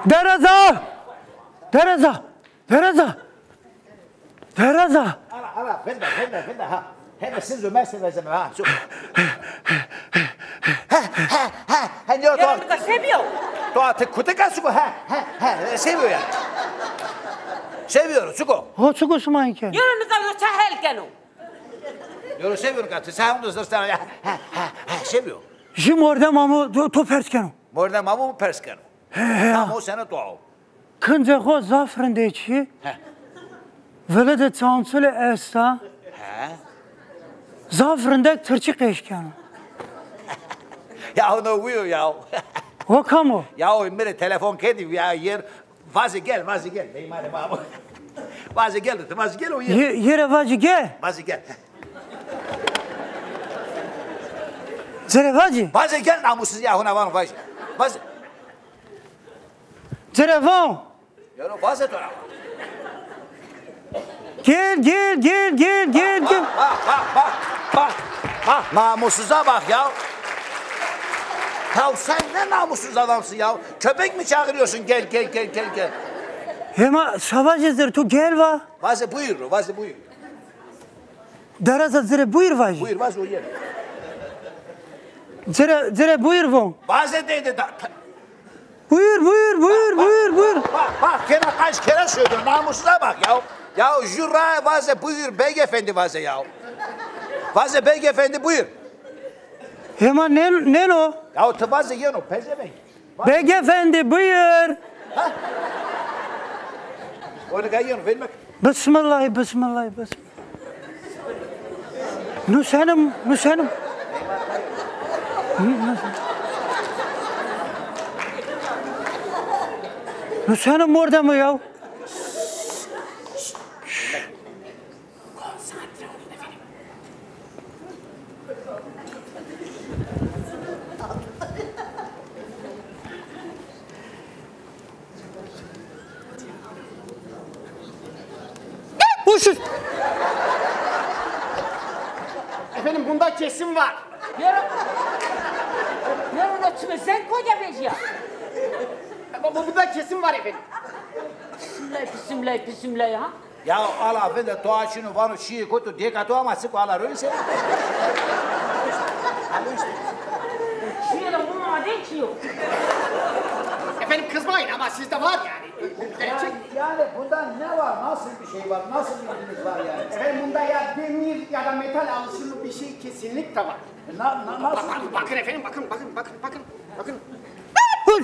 Teresa! Teresa! Teresa! Teresa! Ara, vänta, ha. Henne sinun mässäväisemä vähän. Hän joo tuo. Mitä seviyor? Tuo te kuitenkaan suko seviyor yani. Seviyor suko. O suko sumayken. Yürü mitä on sä helkenu? Joo seviyor kanssa. Sä on dostan seviyor. Jim orada mamu to perskenu. Morda mamu perskenu. Mamu sana tuo. Kınca ko zafrındeçi. Vele de çansılı esta. Zafrındek tırçık eşkenu. Ja no uyuyor ya. O kamu. Ya o mere telefon kendi ya yer. Vazi gel. Benim hadi mamu. Vazi gel o yer. Yere vacı gel. Vazi gel. Zere vacı. Vazi gel namussuz ya ona var vazi. Vazi. Zere van. Ya no vazi tora. Gel. Bak. Namussuza bak ya. Ya sen ne namussuz adamsın ya. Köpek mi çağırıyorsun gel. Hema şavacızdır tu gel va. Vazi buyur. Teresa zere buyur vacı. Buyur vazi o yer. Zere buyur von. Vazi dedi. Buyur. Bak gene kaç kere söylüyorum namussuza bak ya. Ya jura vazi buyur beyefendi vazi ya. Vazi beyefendi buyur. Hema ne o? Ya tıbazı yenu pezevenk. Beyefendi buyur. Onu gayenu vermek. Bismillah. Nusanım. Nusanım orada mı ya? Konsantre olun efendim. Uçur. Efendim bunda kesim var. Yarın açma sen koca beş ya. Bunda kesim var efendim. Bismillah ha. Ya ala vende toaçını vanu şiir kotu dekato ama sık ala öyle sen. Şuraya bunu adet yok. Efendim kızmayın ama sizde var yani. Gerçek. Yani bundan ne var? Nasıl bir şey var? Nasıl bir bilginiz var yani? Efendim bunda ya demir ya da metal alışımı bir şey kesinlikle var. Nasıl? Bakın efendim bakın. Dur.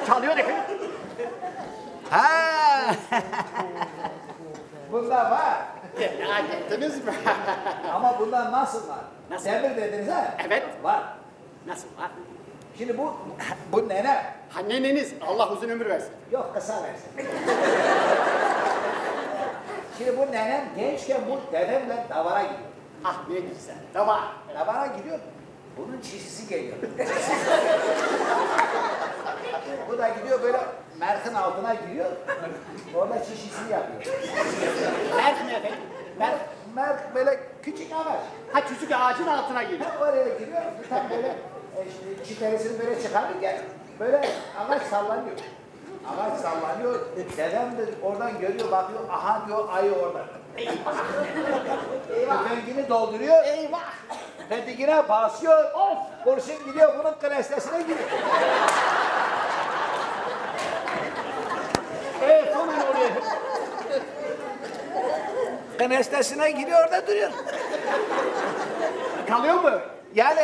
Çalıyor efendim. Ha. Bunda var. Ya geldiniz mi? Ama bundan nasıl var? Nasıl? Demir dediniz ha? Evet. Var. Nasıl var? Şimdi bu nene. Ha neneniz Allah uzun ömür versin. Yok kısa versin. Şimdi bu nenem gençken bu dedemle davara gidiyor. Ah ne güzel. Tamam. Davara gidiyor. Bunun çişisi geliyor. Bu da gidiyor böyle merkin altına giriyor. Orada çişisini yapıyor. Merk mi efendim? Merk böyle küçük ağaç. Ha küçük ağacın altına giriyor. Oraya giriyor. Tam böyle işte çiteresini böyle çıkarırken böyle ağaç sallanıyor. Ağaç sallanıyor. Dedem de oradan görüyor bakıyor. Aha diyor ayı orada. Eyvah. Tüfengini dolduruyor. Eyvah. Tetikine basıyor. Of. Kurşun gidiyor bunun kınestesine gidiyor. Evet hemen oraya. Kınestesine gidiyor orada duruyor. Kalıyor mu? Yani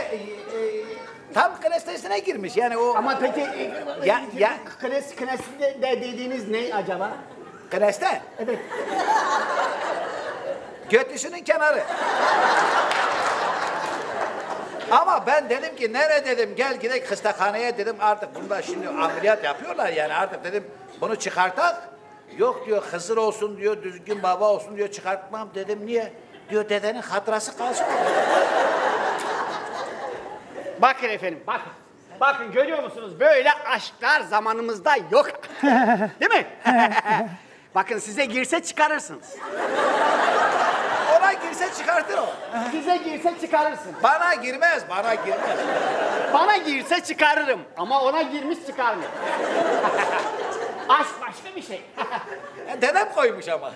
tam kınestesine girmiş yani o. Ama peki Ya. Kınesinde de dediğiniz ne acaba? Kıneste? Evet. Götüsünün kenarı. Ama ben dedim ki nere dedim gel gidelim kıstakhaneye dedim artık bunda şimdi ameliyat yapıyorlar yani artık dedim bunu çıkartak. Yok diyor Hızır olsun diyor düzgün baba olsun diyor çıkartmam dedim niye? Diyor dedenin hatırası kalsın. Bakın efendim bakın. Bakın görüyor musunuz böyle aşklar zamanımızda yok. Değil mi? Bakın size girse çıkarırsınız. Ona girse çıkartır o. Size girse çıkarırsın. Bana girmez, bana girmez. Bana girse çıkarırım. Ama ona girmiş çıkarmıyor. Aşk başka bir şey. Dedem koymuş ama.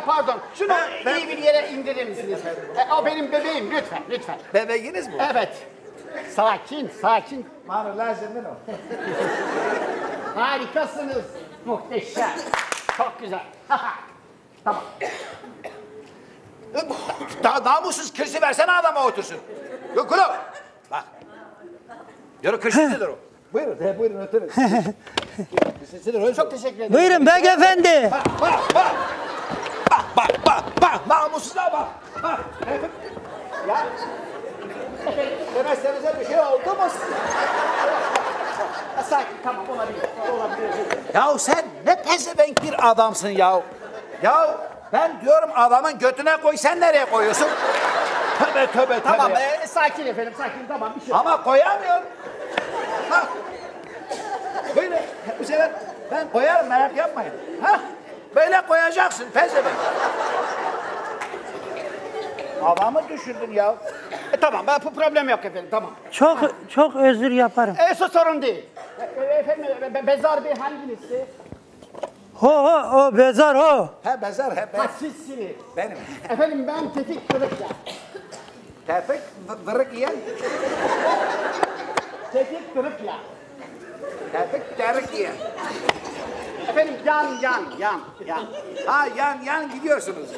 Pardon, şunu iyi bir yere indirir misiniz? O benim bebeğim, lütfen, lütfen. Bebeğiniz bu. Evet. Sakin, sakin. Bana lazım değil mi? Harikasınız. Muhteşem. Çok güzel. Tamam. Daha namussuz kırsı versene adama otursun. Yok oğlum. Bak. Yürü kırsızdır o. Buyurun, buyurun oturun. Kırsızdır o. Çok teşekkür ederim. Buyurun beyefendi. Bak, namussuzlar bak. Bak. Ya. Demezsenize bir şey oldu mu? Sakin, tamam olabilir. Olabilir. Ya sen ne pezevenk bir adamsın ya. Ya ben diyorum adamın götüne koy, sen nereye koyuyorsun? Tövbe tövbe tövbe. Tamam, sakin efendim, sakin. Tamam, bir şey yok. Ama koyamıyorum. Bak. Böyle bu sefer ben koyarım, merak yapmayın. Ha? Böyle koyacaksın pezevenk. Adamı düşürdün ya. Tamam, problem yok efendim, tamam. Çok özür yaparım. Sorun değil. Efendim, Bezar Bey hangisi? O Bezar o. He Bezar, he ben. Ha, sizsiniz. Benim. Efendim, ben Tevfik Kırıkya. Tevfik vırık yiyen. Tevfik Kırıkya. Tevfik terk yiyen. Efendim, yan. Ha yan gidiyorsunuz.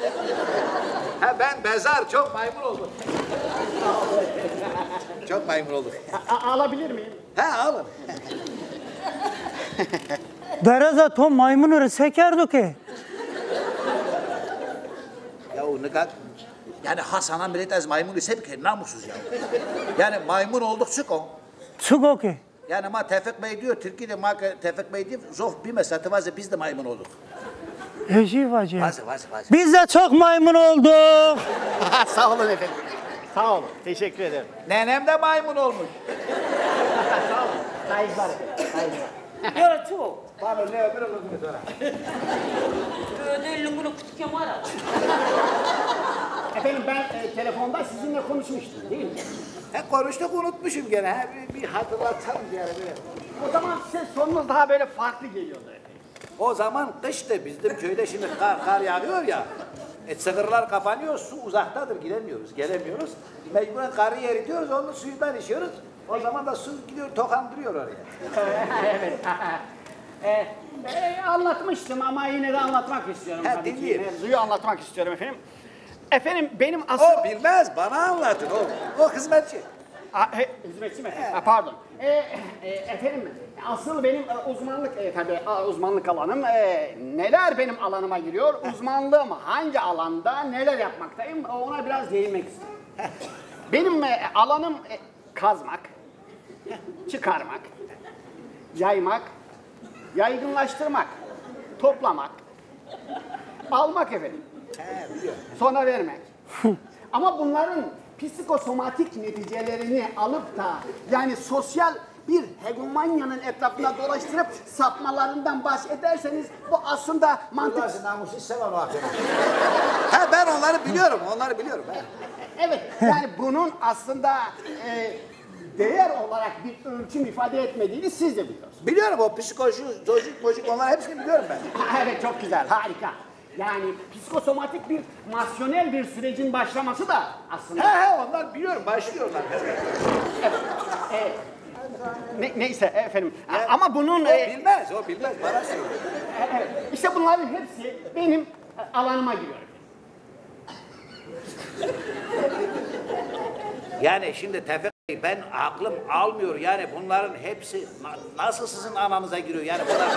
Ha ben Bezar, çok maymun oldum. Çok maymun olduk. Alabilir miyim? Ha alın. Beraza Tom maymunları sekerdi ki. Ya o ne kadar... Yani Hasan'a millet az maymun ise bir kere namussuz ya. Yani maymun olduk çıko. Çıko ki. Yani ma Tevfik Bey diyor, Türkiye'de ma Tevfik Bey diyor, zof bir mesatı varsa biz de maymun olduk. Eji vacı. Vazı. Biz de çok maymun olduk. Sağ olun efendim. Sağ olun, teşekkür ederim. Nenem de maymun olmuş. Sağ olun. Saygılar efendim, saygılar. Yürü çu. Bana ne ömür olur mu sonra? Ne lungunu kutukken var ya. Efendim, ben telefonda sizinle konuşmuştum, değil mi? Konuştuk unutmuşum gene. Ha, bir hatırlatsam yani böyle. O zaman size sorunuz daha böyle farklı geliyordu efendim. O zaman kıştı bizim köyde şimdi kar yağıyor ya. Sığırlar kapanıyor, su uzaktadır gidemiyoruz, gelemiyoruz. Mecburen karı eritiyoruz, onun suyundan içiyoruz. O zaman da su gidiyor, tokandırıyor oraya. Evet. Anlatmıştım ama yine de anlatmak istiyorum. Ha, tabii ki. dinleyeyim. Mevzuyu anlatmak istiyorum efendim. Efendim benim asıl... O bilmez, bana anlatın o hizmetçi. Hizmetçi mi? Pardon. Efendim asıl benim uzmanlık tabii uzmanlık alanım neler benim alanıma giriyor? Uzmanlığım hangi alanda neler yapmaktayım ona biraz değinmek istiyorum. Benim alanım kazmak, çıkarmak, yaymak, yaygınlaştırmak, toplamak, almak efendim. Sonra vermek. Ama bunların psikosomatik neticelerini alıp da yani sosyal bir hegemonyanın etrafında dolaştırıp sapmalarından bahsederseniz bu aslında mantık... Burası namussuz seven o akşam. Ha ben onları biliyorum. Evet yani bunun aslında değer olarak bir ölçüm ifade etmediğini siz de biliyorsunuz. Biliyorum o psikolojik onları hepsini biliyorum ben. Evet çok güzel harika. Yani psikosomatik bir masyonel bir sürecin başlaması da aslında... Onlar biliyorum, başlıyorlar. Neyse efendim ama bunun... O bilmez, bana söylüyor. Evet, işte bunların hepsi benim alanıma giriyor. Yani şimdi Tevfik Bey, ben aklım almıyor yani bunların hepsi nasıl sizin ananıza giriyor yani bunlar...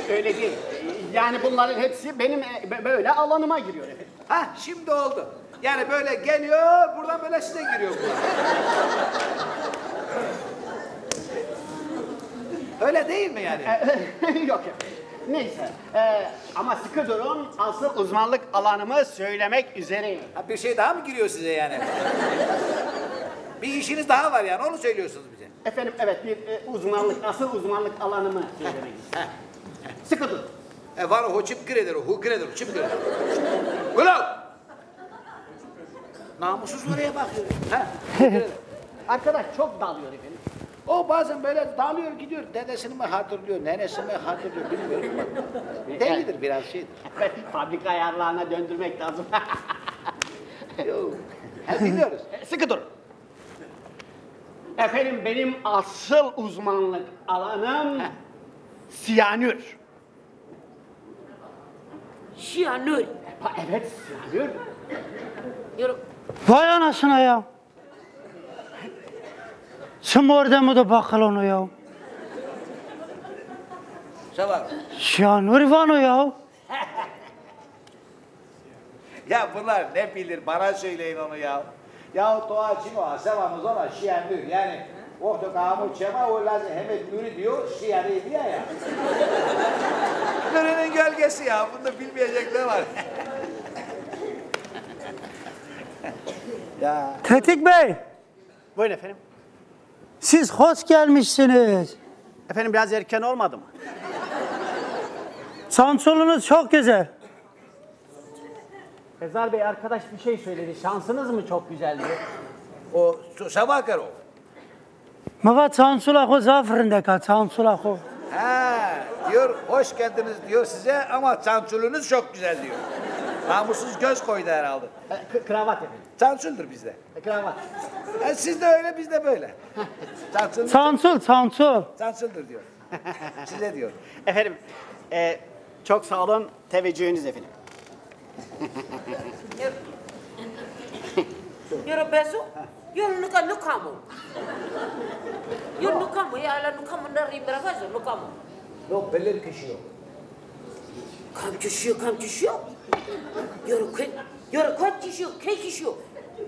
Öyle değil. Yani bunların hepsi benim böyle alanıma giriyor efendim. Ha şimdi oldu. Yani böyle geliyor, buradan böyle size giriyor bunlar. Öyle değil mi yani? Yok efendim. Neyse. Ama sıkı durun, asıl uzmanlık alanımı söylemek üzereyim. Ha, bir şey daha mı giriyor size yani? Bir işiniz daha var yani, onu söylüyorsunuz bize. Efendim evet bir uzmanlık, asıl uzmanlık alanımı söylemek istiyorum. Sıkı dur. Var o çip giredir o, hu giredir, çip giredir. Ulan! Namussuz oraya bakıyor. Ha? Arkadaş çok dalıyor efendim. O bazen böyle dalıyor gidiyor. Dedesini mi hatırlıyor, nenesini mi hatırlıyor bilmiyorum. Bak. Delidir biraz şeydir. Evet, fabrika ayarlarına döndürmek lazım. Yok. Ha, dinliyoruz. Sıkı dur. Efendim benim asıl uzmanlık alanım siyanür. Şiyanür. Ha, evet siyanür. Yürü. Vay anasına ya. Sen orada mı da bakal onu ya? Sevar. Şanur Ivano ya. Ya bunlar ne bilir bana söyleyin onu ya. Ya Doğa Çino, Sevanız ona şiyanür yani. Orta kamu çema o lazım hemen nürü diyor şiyanı diyor ya. Nürünün gölgesi ya bunda bilmeyecek ne var? Ya. Tetik Bey, Buyurun efendim. siz hoş gelmişsiniz. Efendim biraz erken olmadı mı? Sansolunuz çok güzel. Ezar Bey arkadaş bir şey söyledi. Şansınız mı çok güzeldi? O Sabahkar o. Mava Sansulako zafrındaka Sansulako. Ha diyor hoş geldiniz diyor size ama çançulunuz çok güzel diyor. Namussuz göz koydu herhalde. Kravat efendim. Çançuldur bizde. Kravat. Siz de öyle biz de böyle. Çançul. Sansul. Çançuldur diyor. Size diyor. Efendim çok sağ olun teveccühünüz efendim. Yürü beso. Yürü nukamu. Yürü nukamu ya ala nukamu dari berapa nukamu. Yok belir kişi yok. Kam kişiyor. Yürü kaç kişiyor,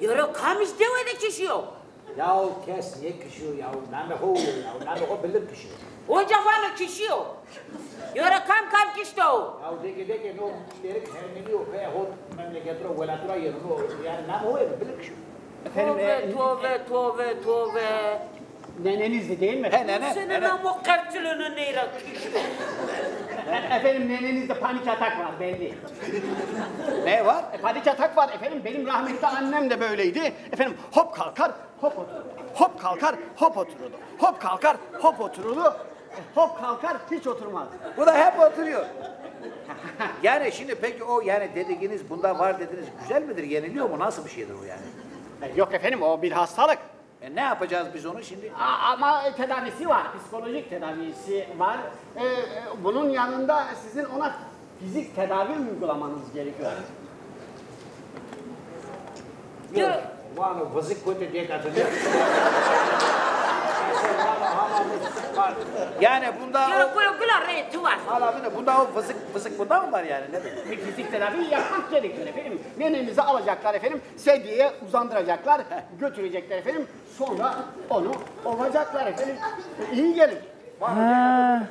Yürü kam istewe de kişiyor. Yahu kes niye kişi yok yahu? Nane ho yahu? Nane ho belir kişi yok. O cafanı kişiyor. Yürü kam kişiyor. Yahu deki no derik hermeni yok ve ho memleketura velatura yerino yani nane ho belir kişi yok. Efendim Tövbe. nenenizdi değil mi? He nene. Senin ama kartçılığını neyle kişiyor? Efendim nenenizde panik atak var belli. Ne var? Panik atak var efendim. Benim rahmetli annem de böyleydi. Efendim hop kalkar, hop otururdu. Hop kalkar, hop otururdu. Hop kalkar, hop otururdu. Hop kalkar, hiç oturmaz. Bu da hep oturuyor. Yani şimdi peki o yani dediğiniz bunda var dediniz güzel midir? Yeniliyor mu? Nasıl bir şeydir o yani? Yok efendim o bir hastalık. Ne yapacağız biz onu şimdi? Ama tedavisi var, psikolojik tedavisi var. Bunun yanında sizin ona fizik tedavi uygulamanız gerekiyor. Yürü. Vano vızık koydu diye katılıyor. Yani bunda Yürü o... kula reytu var. Hala bunda o vızık bunda mı var yani? Ne bileyim? Bir fizik tedavi yapmak gerekiyor efendim. Nenenizi alacaklar efendim, sedyeye uzandıracaklar, götürecekler efendim. Sonra onu ovacaklar efendim. İyi gelir. Ha.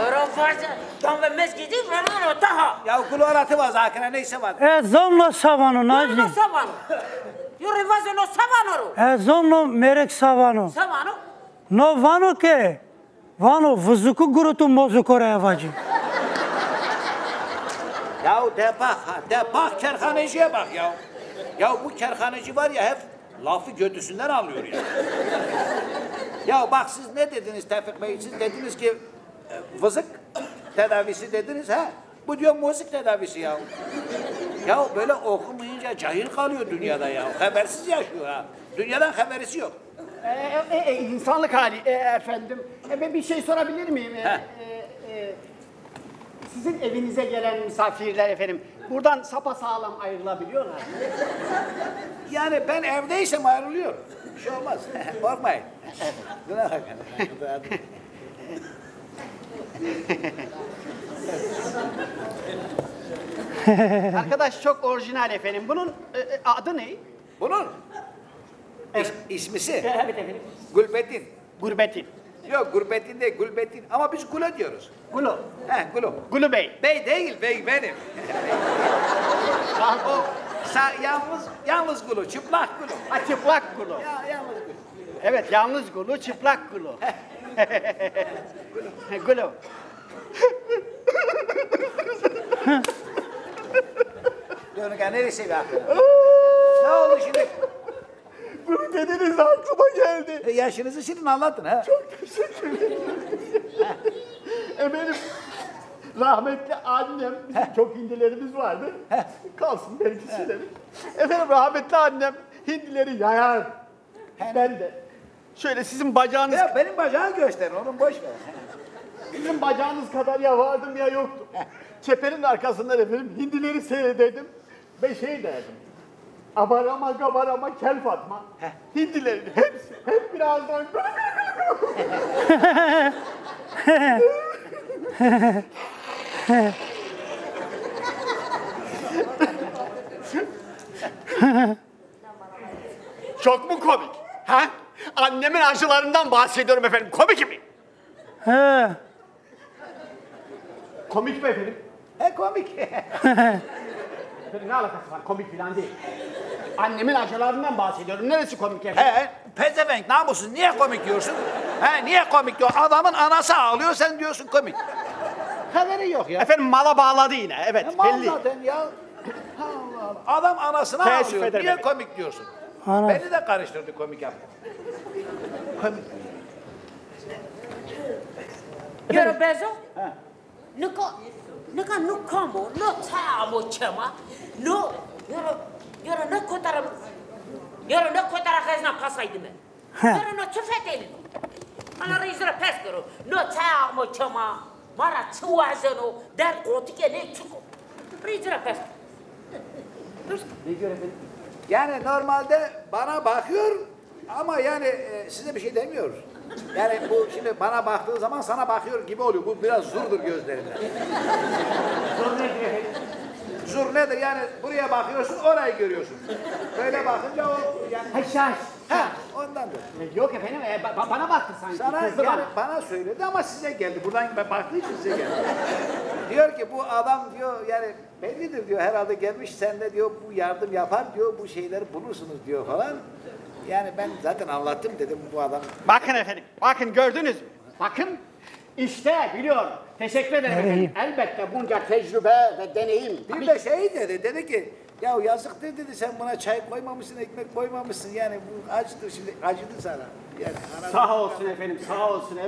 Yürü farza. Tam ve mezgidi falan o taha. Ya kuluaratı var zakine neyse var. Zonlo savano Yürü Najli. no savano. Yürü vazo no savano. Zonlo merek savano. Savano. No vano ke. Vano vızuku gurutu mozuku revacı. Ya de bak kerhaneciye bak ya. Ya bu kerhaneci var ya hep lafı götüsünden alıyor ya. Ya bak siz ne dediniz Tevfik Bey? Siz dediniz ki vızık tedavisi dediniz ha. Bu diyor müzik tedavisi ya. Ya böyle okumayınca cahil kalıyor dünyada ya. Habersiz yaşıyor ha. Dünyadan haberisi yok. İnsanlık hali efendim. Ben bir şey sorabilir miyim? Sizin evinize gelen misafirler efendim, buradan sapasağlam ayrılabiliyorlar mı? Yani ben evdeysem ayrılıyor. Bir şey olmaz. Korkmayın. Buna bakın. Arkadaş çok orijinal efendim. Bunun adı ne? Bunun ismisi Evet efendim. Gülbettin. Gurbetin. Yok Gülbettin değil Gülbettin ama biz Gül'e diyoruz. Gulu. He Gül'ü. Gulu Bey. Bey değil bey benim. O Yalnız gulu, çıplak gulu. Ha, çıplak kulu. Ya, yalnız gulu. Evet, yalnız kulu, çıplak kulu. Kulu. Dönüken neresi be aklına? Ne oldu şimdi? Bunu dediniz aklıma geldi. Yaşınızı şimdi anlatın ha. Çok teşekkür ederim. Efendim, rahmetli annem, bizim çok hindilerimiz vardı. Kalsın belki silerim. Efendim, rahmetli annem hindileri yayar. Ben de. Şöyle sizin bacağınız, Ya benim bacağı gösterin, onun boş ver. sizin bacağınız kadar ya vardım ya yoktum. Çeperin arkasından efendim hindileri seyrederdim ve şey derdim. Abarama gabarama kel Fatma. Hindilerin hepsi, hep birazdan. Çok mu komik? Ha? Annemin acılarından bahsediyorum efendim. Komik mi? He. Komik mi efendim? Komik. Efendim ne alakası var? Komik falan değil. Annemin acılarından bahsediyorum. Neresi komik efendim? Pezevenk namussuz, niye komik diyorsun? Niye komik diyor? Adamın anası ağlıyor, sen diyorsun komik. Haberi yok ya. Efendim mala bağladı yine. Evet, Mal belli. zaten ya. Allah Allah. Adam anasına Teessüf ağlıyor, ederim niye efendim. komik diyorsun? Ana. Beni de karıştırdı komik yaptı. Komik. Yoro bezo? Nika no combo, no tamo chama, no yoro no kotara kazna pasaydı mı? Yoro no çufeteli. Ana reisra peskero, no tamo chama, mara çuazeno, der kotike ne çuko. Reisra pesk. Yani normalde bana bakıyor ama yani size bir şey demiyor. Yani bu şimdi bana baktığı zaman sana bakıyor gibi oluyor. Bu biraz zurdur gözlerinde. Zor nedir efendim? Zur nedir? Yani buraya bakıyorsun, orayı görüyorsun. Böyle bakınca o yani... Ha şaş. Ondandır. Yok efendim, bana baktı sanki. Sana Kızdı yani bana. bana söyledi ama size geldi. Buradan baktığı için size geldi. Diyor ki bu adam diyor yani bellidir diyor herhalde gelmiş sen de diyor bu yardım yapar diyor bu şeyleri bulursunuz diyor falan. Yani ben zaten anlattım dedim bu adam. Bakın efendim, bakın gördünüz mü? Bakın, işte biliyorum. Teşekkür ederim efendim. Elbette bunca tecrübe ve deneyim. Bir de şey dedi ki ya yazık dedi sen buna çay koymamışsın ekmek koymamışsın yani bu acıdır şimdi acıdı sana. Yani Sağ olsun efendim, sağ olsun.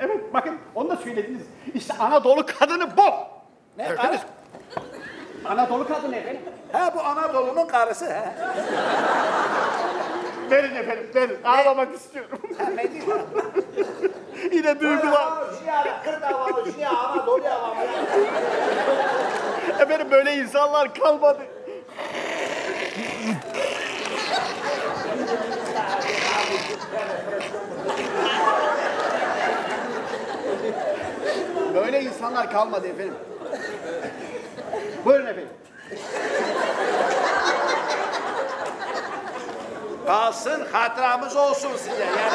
Evet, bakın onu da söylediniz. İşte Anadolu kadını bu. Ne? Gördünüz mü? Anadolu kadını efendim. Bu Anadolu'nun karısı ha. Verin efendim, verin. Ağlamak istiyorum. Ne diyor? Yine duygular. Efendim böyle insanlar kalmadı. Böyle insanlar kalmadı efendim. Buyurun efendim. Kalsın hatıramız olsun size yani.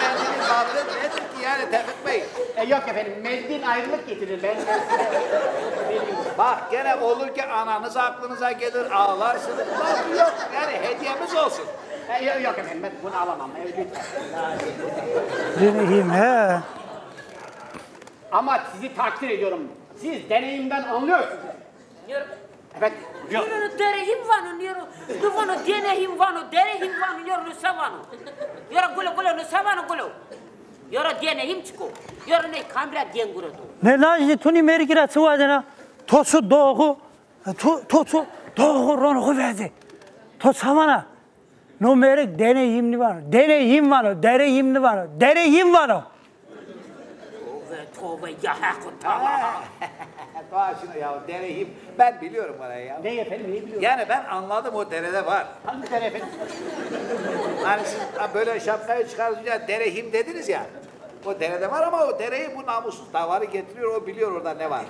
Mendilin tadı nedir ki yani Tevfik Bey? Yok efendim, mendil ayrılık getirir. Ben Bak gene olur ki ananız aklınıza gelir ağlarsınız. Bak yok yani hediyemiz olsun. Yok efendim, ben bunu alamam. Lütfen. Deneyim he. Ama sizi takdir ediyorum. Siz deneyimden anlıyorsunuz. Yoro Evet. yoro no derehim vano, yoro no vano denehim vano, derehim vano, yoro no savano. Yoro gulo no savano gulo. Yoro denehim çiko. Yoro ne kamera denguro do. Ne lajdi tuni mergira sıvadına. Tosu doğu. Tosu doğu ronu verdi. To savana. No merik deneyimli var. Deneyim var. Deneyimli var. Deneyim var. Tövbe ya hakku tamam. Doğa şunu ya derehim. Ben biliyorum orayı ya. Ne efendim, neyi biliyorsunuz? Yani ben anladım o derede var. Hangi dere efendim? Hani siz böyle şapkayı çıkarınca derehim dediniz ya. O derede var ama o dereyi bu namussuz davarı getiriyor, o biliyor orada ne var.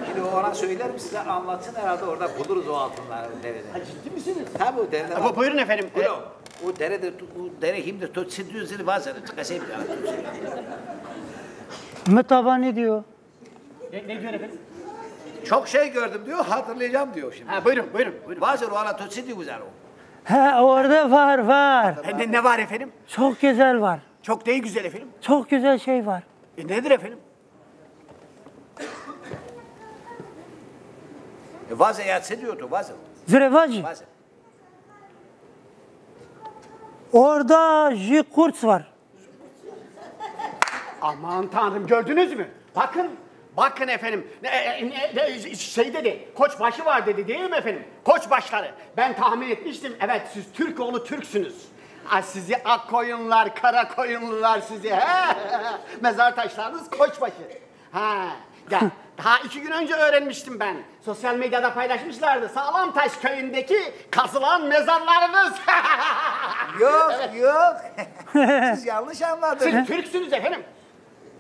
Şimdi ona söylerim size anlatsın herhalde orada buluruz o altınları o derede. Ha, ciddi misiniz? Tabii o derede var. Buyurun efendim. O derede, o derehimde to sidüzeli bazen çıkasayım ya. Mutaba ne diyor? Ne diyor efendim? Çok şey gördüm diyor, hatırlayacağım diyor şimdi. Ha, buyurun, buyurun, buyurun. Vazir valla tutsi diyor güzel o. He orada var. Ne var efendim? Çok güzel var. Çok değil güzel efendim. Çok güzel şey var. Nedir efendim? Vazir yatsı diyordu vazir. Zirevacı. Vazir. Orada kurs var. Aman tanrım gördünüz mü? Bakın efendim. Şey dedi, koçbaşı var dedi değil mi efendim? Koçbaşları. Ben tahmin etmiştim. Evet siz Türk oğlu Türksünüz. Sizi ak koyunlar, kara koyunlular sizi. Mezar taşlarınız koçbaşı. Ya, daha 2 gün önce öğrenmiştim ben. Sosyal medyada paylaşmışlardı. Sağlamtaş köyündeki kazılan mezarlarınız. Yok yok. Siz yanlış anladınız. Siz Türksünüz efendim.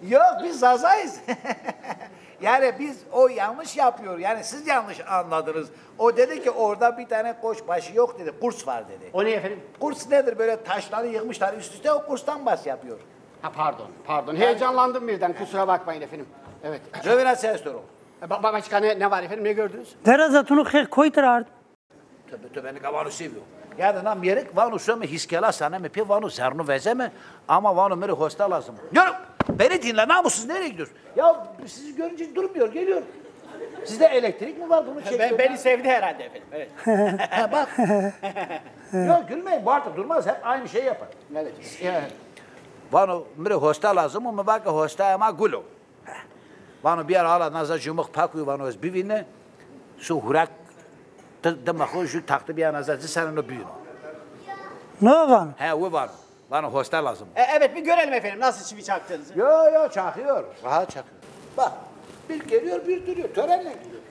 Yok biz Zazayız. Yani biz o yanlış yapıyor. Yani siz yanlış anladınız. O dedi ki orada bir tane koçbaşı yok dedi. Kurs var dedi. O ne efendim? Kurs nedir? Böyle taşları yığmışlar üst üste o kurstan bas yapıyor. Ha pardon. Heyecanlandım birden. Kusura bakmayın efendim. Evet. Rövena sestoro. Başka ne var efendim? Ne gördünüz? Derazatunu koytar. To beni kavanu seviyor. Yani nam yerek vanu söme hiskela sana me pe vanu zernu vezeme ama vanu meri hosta lazım. Yürü. Beni dinle namussuz nereye gidiyorsun? Ya sizi görünce durmuyor geliyor. Sizde elektrik mi var bunu çekiyor? Beni sevdi herhalde efendim. Evet. Bak. Yok gülmeyin bu artık durmaz hep aynı şey yapar. Evet. Vanu meri hosta lazım ama bak hosta ama gulo. Vanu bir ara nazar cumuk pakuyu vanu öz bivine şu hurak damaho şu taktı bir nazar sen onu büyün. Ne var? He o var. Bana hosta lazım. Evet bir görelim efendim nasıl çivi çaktığınızı. Yo çakıyor. Rahat çakıyor. Bak bir geliyor bir duruyor. Törenle gidiyor.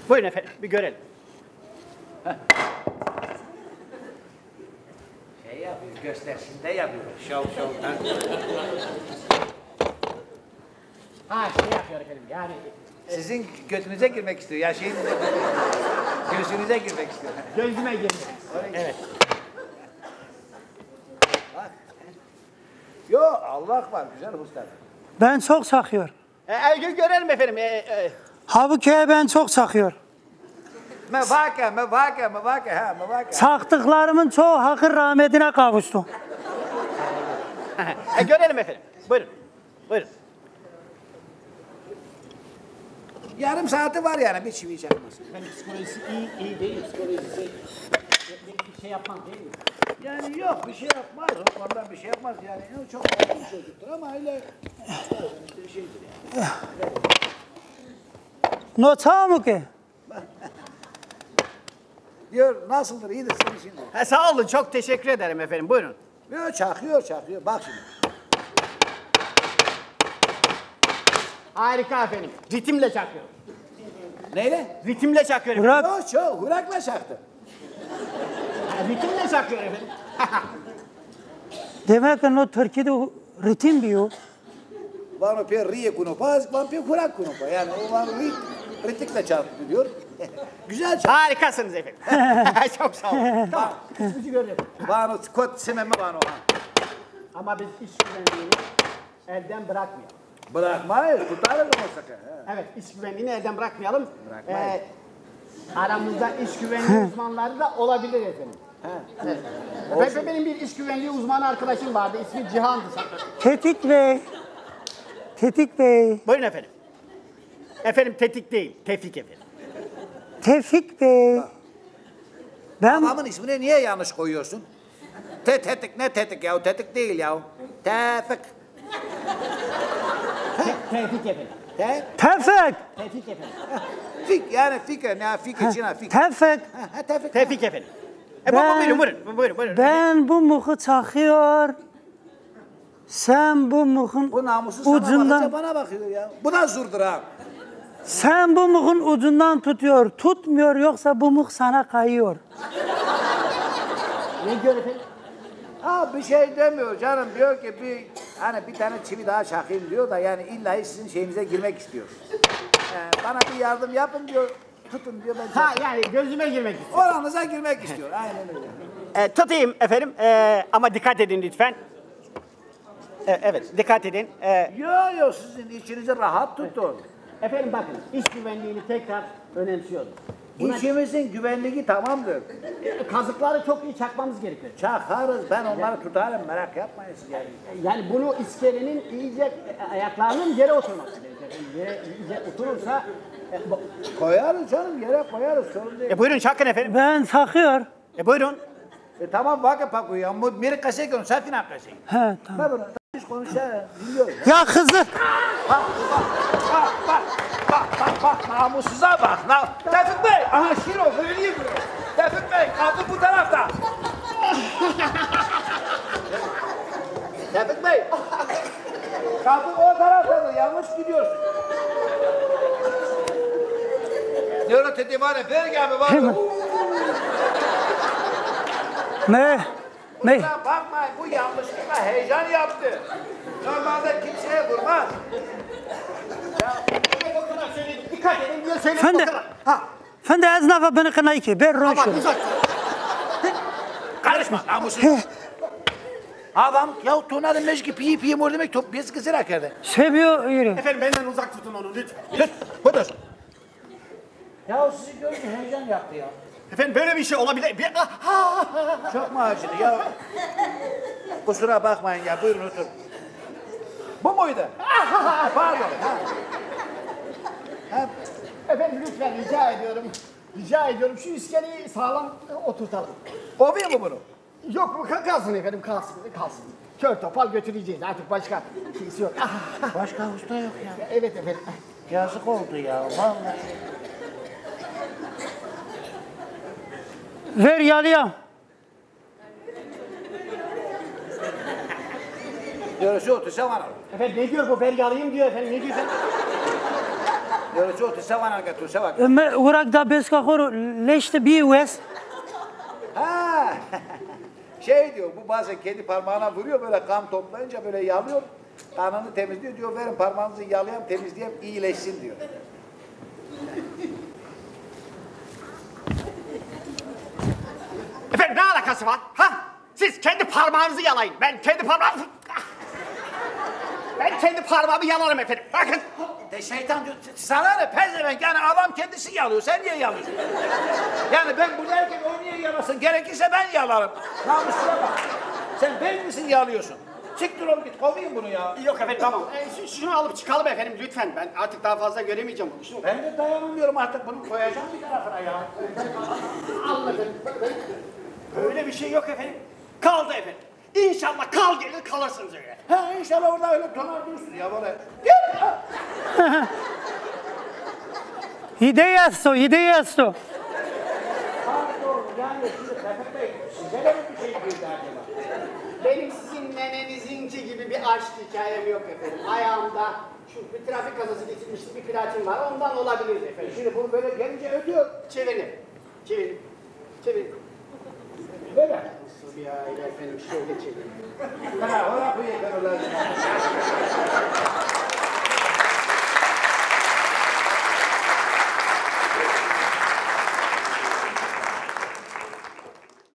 Buyurun efendim bir görelim. Şey yapıyor gösterisinde yapıyor. Şovdan. Şey yapıyor efendim yani. Sizin götünüze girmek istiyor. Ya şeyin gözünüze girmek istiyor. Gözüme girdi. Evet. Bak. Yo Allah var güzel usta. Ben çok sakıyor. Görelim efendim. Halbuki ben çok sakıyor. Mevake. Saktıklarımın çoğu hakkın rahmetine kavuştu. Görelim efendim. Buyurun. Yarım saati var yani bir çivi çakması. Efendim psikolojisi iyi değil. Psikolojisi bir şey yapmaz değil mi? Yani yok bir şey yapmaz. Ondan bir şey yapmaz yani. Çok olgun bir çocuktur ama öyle işte şeydir yani. Nota mı ki? Diyor nasıldır iyidir senin için. Sağ olun çok teşekkür ederim efendim. Buyurun. Yok çakıyor. Bak şimdi. Harika efendim. Ritimle çakıyor. Neyle? Ritimle çakıyor. Burak. Yok çok hurakla çaktı. Ritimle çakıyor efendim. Demek ki o Türkiye'de ritim diyor. Vano pe riye kunopaz, van pe hurak kunopa. Yani o vano ritikle çarptı diyor. Güzel çarptı. Harikasınız efendim. Çok sağ olun. Tamam. Hiçbir görelim. Vano kot simeme vano. Ama biz iş güvenliğini elden bırakmayalım. Bırakmayız, tutarız ama sakın. Evet, iş güvenliğini elden bırakmayalım. Bırakmayız. Aramızda iş güvenliği uzmanları da olabilir efendim. Evet. Benim bir iş güvenliği uzmanı arkadaşım vardı. İsmi Cihan'dı. Tetik Bey. Buyurun efendim. Efendim tetik değil, Tevfik efendim. Tevfik Bey. Ben Adamın ismini niye yanlış koyuyorsun? Tetik ne tetik ya? Tetik değil ya. Tevfik. Tevfik efendim. Tevfik. Tevfik efendim. Fik yani fikir ne fikir Çin'e fik. Tevfik. Tevfik. Tevfik efendim. Buyurun. Ben bu muhu çakıyor. Sen bu muhun Bu namussuz sana bakınca ucundan bana bakıyor ya. Bu da zurdur ha. sen bu muhun ucundan tutuyor. Tutmuyor yoksa bu muh sana kayıyor. Ne diyor efendim? Ha bir şey demiyor canım diyor ki bir tane çivi daha çakayım diyor da yani illa sizin şeyinize girmek istiyor. Bana bir yardım yapın diyor. Tutun diyor ben. Yani gözüme girmek istiyor. Oranıza girmek istiyor. Aynen öyle. Tutayım efendim ama dikkat edin lütfen. Evet, dikkat edin. Yok sizin içinizi rahat tutun. Efendim bakın, iş güvenliğini tekrar önemsiyoruz. İçimizin güvenliği tamamdır. Kazıkları çok iyi çakmamız gerekiyor. Çakarız, ben onları tutarım, merak yapmayın siz yani. Yani bunu iskelenin iyice ayaklarının yere oturması gerekiyor. Yere iyice oturursa... Koyarız canım, yere koyarız, sorun değil. buyurun çakın efendim. Ben takıyor. Buyurun. Tamam vakit pakuyor, ama miri kasayı görün, sen finan kasayı. He tamam. Ben bunu biz konuşuyoruz, dinliyoruz. Ya kızı. Bak, namussuza bak. Tevfik Bey, aha Şiro, söyleyeyim bunu. Tevfik Bey, kadın bu tarafta. Tevfik Bey, kadın o tarafta, yanlış gidiyorsun. Diyorum dedi var ya, ver abi var ya. Ne? Ne? Buna bakmayın, bu yanlışlıkla heyecan yaptı. Normalde kimseye vurmaz. Dikkat edin diye söyledim. Efendi. Efendi az nafa beni kınayı ki. Ben roşum. Karışma, namussuz. Adam ya tornado meşki piyi mor demek top biz kızır akardı. Seviyor yürü. Efendim benden uzak tutun onu lütfen. Budur. Ya sizi görünce heyecan yaptı ya. Efendim böyle bir şey olabilir. Çok mu acıdı ya? Kusura bakmayın ya, buyurun otur. Bu muydu? Pardon. Efendim lütfen rica ediyorum. Rica ediyorum şu iskeleyi sağlam oturtalım. O mu bunu? Yok bu kalsın efendim kalsın. Kör topal götüreceğiz artık başka şeysi yok. Başka usta yok ya. Evet efendim. Yazık oldu ya vallahi. Ver yalıya. Diyoruz otur sevan al. Efendim ne diyor bu vergi alayım diyor efendim ne diyor efendim? Diyoruz otur sevan al götür sevan. Me urak da beska koru leşte bir wes. Ha. Şey diyor, bu bazen kendi parmağına vuruyor, böyle kan toplayınca böyle yalıyor. Kanını temizliyor diyor, verin parmağınızı yalayayım, temizleyeyim, iyileşsin diyor. Efendim ne alakası var? Ha? Siz kendi parmağınızı yalayın. Ben kendi parmağımı yalarım efendim. Bakın. Şeytan diyor, sana ne pezevenk, yani adam kendisi yalıyor, sen niye yalıyorsun? Yani ben bu derken o niye yalasın, gerekirse ben yalarım. Namusuna bak. Sen ben misin yalıyorsun? Siktir ol git, kovayım bunu ya. Yok efendim tamam. Şunu alıp çıkalım efendim lütfen. Ben artık daha fazla göremeyeceğim bunu. Şunu. Ben de dayanamıyorum artık, bunu koyacağım bir tarafına ya. Anladım. Öyle bir şey yok efendim. Kaldı efendim. İnşallah kal gelir kalırsınız öyle. Ha inşallah orada öyle tonar dursun ya böyle. Git! Hideyasto. Pardon, yani şimdi Tevfik Bey, size de mi bir şey girdi acaba? Benim sizin nenenizinki gibi bir aşk hikayem yok efendim. Ayağımda şu bir trafik kazası geçirmiştim bir platin var. Ondan olabilir efendim. Şimdi bunu böyle gelince ödüyor. Çevirin. Böyle. Nasıl bir aile efendim şöyle çevirin. Ha, oraya koyayım ben onları.